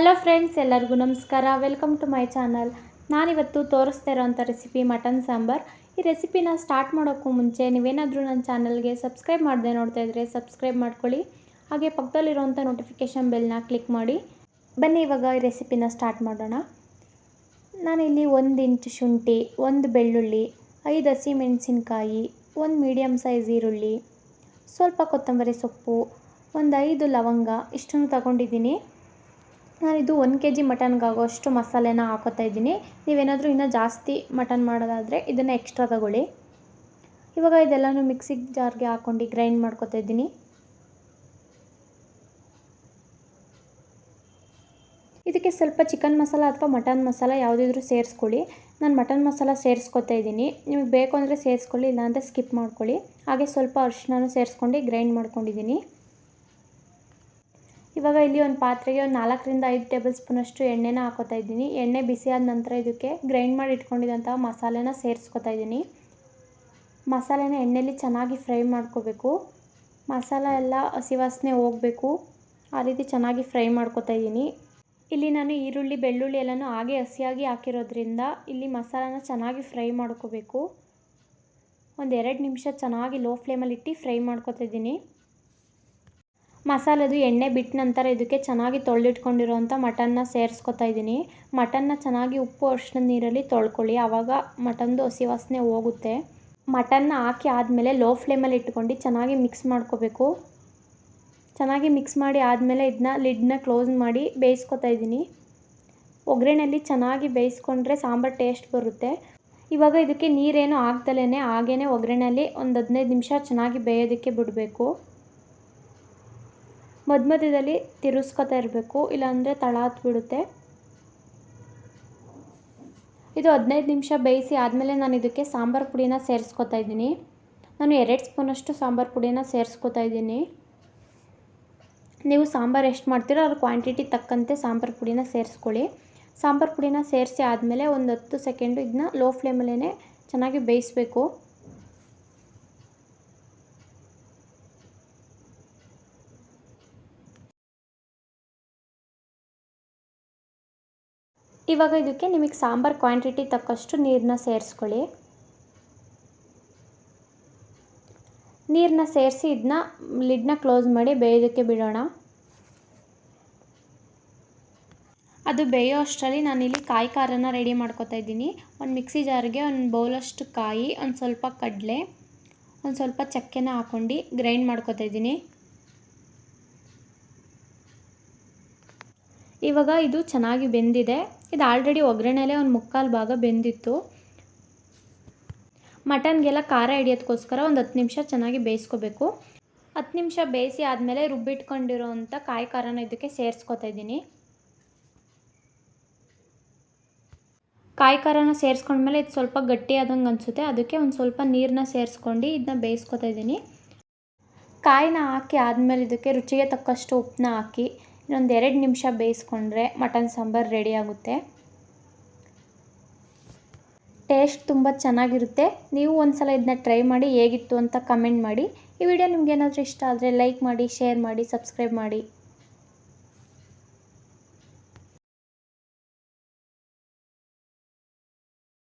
Hello friends, ಎಲ್ಲರಿಗೂ ನಮಸ್ಕಾರ. Welcome to my channel. ನಾನಿವತ್ತು ತೋರಿಸ್ತಾ ಇರೋಂಥ ರೆಸಿಪಿ ಮಟನ್ ಸಾಂಬಾರ್. ಈ ರೆಸಿಪಿನ ಸ್ಟಾರ್ಟ್ ಮಾಡೋಕ್ಕೂ ಮುಂಚೆ ನೀವೇನಾದರೂ ನನ್ನ ಚಾನಲ್ಗೆ ಸಬ್ಸ್ಕ್ರೈಬ್ ಮಾಡದೆ ನೋಡ್ತಾ ಇದ್ದರೆ ಸಬ್ಸ್ಕ್ರೈಬ್ ಮಾಡ್ಕೊಳ್ಳಿ. ಹಾಗೆ ಪಕ್ಕದಲ್ಲಿರೋಂಥ ನೋಟಿಫಿಕೇಷನ್ ಬೆಲ್ನ ಕ್ಲಿಕ್ ಮಾಡಿ. ಬನ್ನಿ ಇವಾಗ ಈ ರೆಸಿಪಿನ ಸ್ಟಾರ್ಟ್ ಮಾಡೋಣ. ನಾನಿಲ್ಲಿ 1 ಇಂಚ್ ಶುಂಠಿ, 1 ಬೆಳ್ಳುಳ್ಳಿ, 5 ಹಸಿಮೆಣಸಿನ್ಕಾಯಿ, 1 ಮೀಡಿಯಮ್ ಸೈಜ್ ಈರುಳ್ಳಿ, ಸ್ವಲ್ಪ ಕೊತ್ತಂಬರಿ ಸೊಪ್ಪು, ಒಂದು 5 ಲವಂಗ ಇಷ್ಟನ್ನು ತಗೊಂಡಿದ್ದೀನಿ. ನಾನಿದು 1 kg ಮಟನ್ಗಾಗೋಷ್ಟು ಮಸಾಲೆನ ಹಾಕೋತಾ ಇದ್ದೀನಿ. ನೀವೇನಾದರೂ ಇನ್ನೂ ಜಾಸ್ತಿ ಮಟನ್ ಮಾಡೋದಾದರೆ ಇದನ್ನು ಎಕ್ಸ್ಟ್ರಾ ತಗೊಳ್ಳಿ. ಇವಾಗ ಇದೆಲ್ಲನೂ ಮಿಕ್ಸಿಗೆ ಜಾರ್ಗೆ ಹಾಕ್ಕೊಂಡು ಗ್ರೈಂಡ್ ಮಾಡ್ಕೊತಾ ಇದ್ದೀನಿ. ಇದಕ್ಕೆ ಸ್ವಲ್ಪ ಚಿಕನ್ ಮಸಾಲ ಅಥವಾ ಮಟನ್ ಮಸಾಲ ಯಾವುದಿದ್ರೂ ಸೇರಿಸ್ಕೊಳ್ಳಿ. ನಾನು ಮಟನ್ ಮಸಾಲ ಸೇರಿಸ್ಕೊತಾ ಇದ್ದೀನಿ. ನಿಮಗೆ ಬೇಕು ಅಂದರೆ ಸೇರಿಸ್ಕೊಳ್ಳಿ, ಇಲ್ಲಾಂದರೆ ಸ್ಕಿಪ್ ಮಾಡ್ಕೊಳ್ಳಿ. ಹಾಗೆ ಸ್ವಲ್ಪ ಅರಿಶಿನನೂ ಸೇರಿಸ್ಕೊಂಡು ಗ್ರೈಂಡ್ ಮಾಡ್ಕೊಂಡಿದ್ದೀನಿ. ಇವಾಗ ಇಲ್ಲಿ ಒಂದು ಪಾತ್ರೆಗೆ ಒಂದು 4 ರಿಂದ 5 ಟೇಬಲ್ ಸ್ಪೂನಷ್ಟು ಎಣ್ಣೆನ ಹಾಕೋತಾ ಇದ್ದೀನಿ. ಎಣ್ಣೆ ಬಿಸಿ ಆದ ನಂತರ ಇದಕ್ಕೆ ಗ್ರೈಂಡ್ ಮಾಡಿ ಇಟ್ಕೊಂಡಿದ್ದಂಥ ಮಸಾಲೆನ ಸೇರಿಸ್ಕೊತಾ ಇದ್ದೀನಿ. ಮಸಾಲೆನ ಎಣ್ಣೆಯಲ್ಲಿ ಚೆನ್ನಾಗಿ ಫ್ರೈ ಮಾಡ್ಕೋಬೇಕು. ಮಸಾಲ ಎಲ್ಲ ಹಸಿ ವಾಸನೆ ಹೋಗಬೇಕು, ಆ ರೀತಿ ಚೆನ್ನಾಗಿ ಫ್ರೈ ಮಾಡ್ಕೋತಾ ಇದ್ದೀನಿ. ಇಲ್ಲಿ ನಾನು ಈರುಳ್ಳಿ, ಬೆಳ್ಳುಳ್ಳಿ ಎಲ್ಲನೂ ಹಾಗೆ ಹಸಿಯಾಗಿ ಹಾಕಿರೋದ್ರಿಂದ ಇಲ್ಲಿ ಮಸಾಲಾನ ಚೆನ್ನಾಗಿ ಫ್ರೈ ಮಾಡ್ಕೋಬೇಕು. ಒಂದು 2 ನಿಮಿಷ ಚೆನ್ನಾಗಿ ಲೋ ಫ್ಲೇಮಲ್ಲಿ ಇಟ್ಟು ಫ್ರೈ ಮಾಡ್ಕೋತಾ ಇದ್ದೀನಿ. ಮಸಾಲೆದು ಎಣ್ಣೆ ಬಿಟ್ಟ ನಂತರ ಇದಕ್ಕೆ ಚೆನ್ನಾಗಿ ತೊಳೆದಿಟ್ಕೊಂಡಿರೋಂಥ ಮಟನ್ನ ಸೇರಿಸ್ಕೊತಾ ಇದ್ದೀನಿ. ಮಟನ್ನ ಚೆನ್ನಾಗಿ ಉಪ್ಪು ಅರಿಶಿಣದ ನೀರಲ್ಲಿ ತೊಳ್ಕೊಳ್ಳಿ, ಆವಾಗ ಮಟನ್ದು ಹಸಿ ವಾಸನೆ ಹೋಗುತ್ತೆ. ಮಟನ್ನ ಹಾಕಿ ಆದಮೇಲೆ ಲೋ ಫ್ಲೇಮಲ್ಲಿ ಇಟ್ಕೊಂಡು ಚೆನ್ನಾಗಿ ಮಿಕ್ಸ್ ಮಾಡ್ಕೋಬೇಕು. ಚೆನ್ನಾಗಿ ಮಿಕ್ಸ್ ಮಾಡಿ ಆದಮೇಲೆ ಇದನ್ನ ಲಿಡ್ನ ಕ್ಲೋಸ್ ಮಾಡಿ ಬೇಯಿಸ್ಕೊತಾ ಇದ್ದೀನಿ. ಒಗ್ಗರಣೆಯಲ್ಲಿ ಚೆನ್ನಾಗಿ ಬೇಯಿಸ್ಕೊಂಡ್ರೆ ಸಾಂಬಾರು ಟೇಸ್ಟ್ ಬರುತ್ತೆ. ಇವಾಗ ಇದಕ್ಕೆ ನೀರೇನು ಹಾಕ್ದಲೇ ಹಾಗೇ ಒಗ್ಗರಣೆಯಲ್ಲಿ ಒಂದು 15 ನಿಮಿಷ ಚೆನ್ನಾಗಿ ಬೇಯೋದಕ್ಕೆ ಬಿಡಬೇಕು. ಮಧ್ಯದಲ್ಲಿ ತಿರುಗಿಸ್ಕೊತಾ ಇರಬೇಕು, ಇಲ್ಲಾಂದರೆ ತಳ ಹತ್ಬಿಡುತ್ತೆ. ಇದು 15 ನಿಮಿಷ ಬೇಯಿಸಿ ಆದಮೇಲೆ ನಾನು ಇದಕ್ಕೆ ಸಾಂಬಾರು ಪುಡಿನ ಸೇರಿಸ್ಕೊತಾ ಇದ್ದೀನಿ. ನಾನು 2 ಸ್ಪೂನಷ್ಟು ಸಾಂಬಾರು ಪುಡಿನ ಸೇರಿಸ್ಕೊತಾ ಇದ್ದೀನಿ. ನೀವು ಸಾಂಬಾರು ಎಷ್ಟು ಮಾಡ್ತೀರೋ ಅದ್ರ ಕ್ವಾಂಟಿಟಿ ತಕ್ಕಂತೆ ಸಾಂಬಾರು ಪುಡಿನ ಸೇರಿಸ್ಕೊಳ್ಳಿ. ಸಾಂಬಾರು ಪುಡಿನ ಸೇರಿಸಿ ಆದಮೇಲೆ ಒಂದು 10 ಸೆಕೆಂಡು ಇದನ್ನ ಲೋ ಫ್ಲೇಮಲ್ಲೇ ಚೆನ್ನಾಗಿ ಬೇಯಿಸಬೇಕು. ಇವಾಗ ಇದಕ್ಕೆ ನಿಮಗೆ ಸಾಂಬಾರು ಕ್ವಾಂಟಿಟಿ ತಕ್ಕಷ್ಟು ನೀರನ್ನ ಸೇರಿಸ್ಕೊಳ್ಳಿ. ನೀರನ್ನ ಸೇರಿಸಿ ಇದನ್ನ ಲಿಡ್ನ ಕ್ಲೋಸ್ ಮಾಡಿ ಬೇಯೋದಕ್ಕೆ ಬಿಡೋಣ. ಅದು ಬೇಯೋ ಅಷ್ಟರಲ್ಲಿ ನಾನಿಲ್ಲಿ ಕಾಯಿ ಖಾರನ ರೆಡಿ ಮಾಡ್ಕೊತಾ ಇದ್ದೀನಿ. ಒಂದು ಮಿಕ್ಸಿ ಜಾರ್ಗೆ ಒಂದು ಬೌಲಷ್ಟು ಕಾಯಿ, ಒಂದು ಸ್ವಲ್ಪ ಕಡಲೆ, ಒಂದು ಸ್ವಲ್ಪ ಚಕ್ಕೆನ ಹಾಕ್ಕೊಂಡು ಗ್ರೈಂಡ್ ಮಾಡ್ಕೊತಾ ಇದ್ದೀನಿ. ಇವಾಗ ಇದು ಚೆನ್ನಾಗಿ ಬೆಂದಿದೆ. ಇದು ಆಲ್ರೆಡಿ ಒಗ್ಗರಣೆಲೇ ಒಂದು 3/4 ಭಾಗ ಬೆಂದಿತ್ತು. ಮಟನ್ಗೆಲ್ಲ ಖಾರ ಹಿಡಿಯೋದಕ್ಕೋಸ್ಕರ ಒಂದು 10 ನಿಮಿಷ ಚೆನ್ನಾಗಿ ಬೇಯಿಸ್ಕೋಬೇಕು. 10 ನಿಮಿಷ ಬೇಯಿಸಿ ಆದಮೇಲೆ ರುಬ್ಬಿಟ್ಕೊಂಡಿರೋವಂಥ ಕಾಯಿ ಖಾರನ ಇದಕ್ಕೆ ಸೇರಿಸ್ಕೊತಾ ಇದ್ದೀನಿ. ಕಾಯಿ ಖಾರನ ಸೇರಿಸ್ಕೊಂಡ್ಮೇಲೆ ಇದು ಸ್ವಲ್ಪ ಗಟ್ಟಿಯಾದಂಗೆ ಅನಿಸುತ್ತೆ. ಅದಕ್ಕೆ ಒಂದು ಸ್ವಲ್ಪ ನೀರನ್ನ ಸೇರಿಸ್ಕೊಂಡು ಇದನ್ನ ಬೇಯಿಸ್ಕೊತಾ ಇದ್ದೀನಿ. ಕಾಯಿನ ಹಾಕಿ ಆದಮೇಲೆ ಇದಕ್ಕೆ ರುಚಿಗೆ ತಕ್ಕಷ್ಟು ಉಪ್ಪನ್ನ ಹಾಕಿ ಇನ್ನೊಂದು 2 ನಿಮಿಷ ಬೇಯಿಸ್ಕೊಂಡ್ರೆ ಮಟನ್ ಸಾಂಬಾರು ರೆಡಿ ಆಗುತ್ತೆ. ಟೇಸ್ಟ್ ತುಂಬ ಚೆನ್ನಾಗಿರುತ್ತೆ. ನೀವು ಒಂದು ಸಲ ಇದನ್ನ ಟ್ರೈ ಮಾಡಿ ಹೇಗಿತ್ತು ಅಂತ ಕಮೆಂಟ್ ಮಾಡಿ. ಈ ವಿಡಿಯೋ ನಿಮ್ಗೆ ಏನಾದರೂ ಇಷ್ಟ ಆದರೆ ಲೈಕ್ ಮಾಡಿ, ಶೇರ್ ಮಾಡಿ, ಸಬ್ಸ್ಕ್ರೈಬ್ ಮಾಡಿ.